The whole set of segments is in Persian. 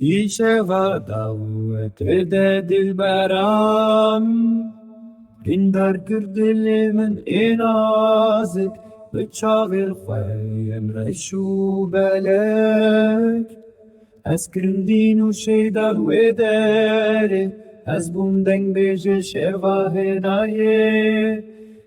دیشب دعوت ده دلبرم دار کرد دل من اینازک به چاور خواهیم رشو بلک از کرندین و شیدر و داره از بوندنگ بیج شواه نایه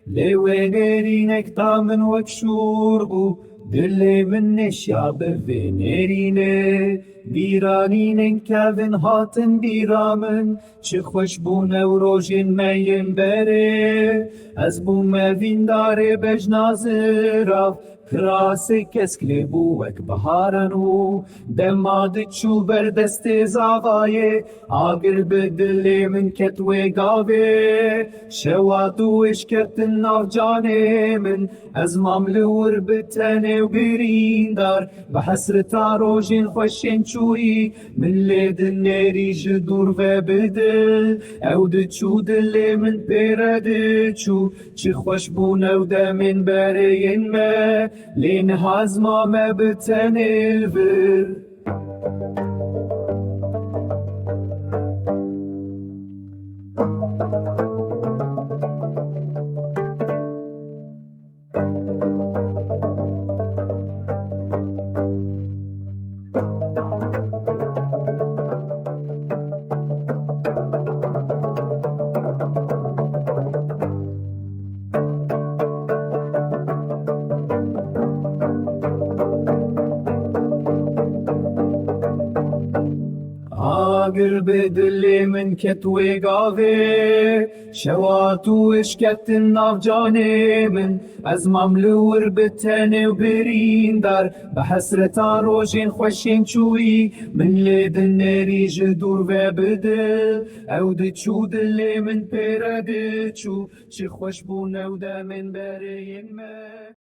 لیوینرینک دامن وک شوربو دل من نشیاب وینرینه بیرانینن کافن هاتن بیرامن چه خوش بونه و روژین میم بره از بوم وینداره بجنازراف کراسی کسکلی بوک بهارنو دماد چو بر دست زاغایه آگر به دل من کتوی گاوه شواتو اشکتن ناف جانه من از مملور بتنه و بریندار بحسرتا روژین خوشین چوی من لید نریج دور و بدل او دچو دل من پیرد چو چی خوش بونه و دمین برین ما لین هازما ما بتنه بر آگر به دل من کتوی گاوه شواتو اشکتن ناف جانه من از مملور بتنه و بریندار بحسرتا روژین خوشین چوی من لیدن نریج دور و بدل او دچو دل من پیرد چو چی خوش بونه و دمن برین ما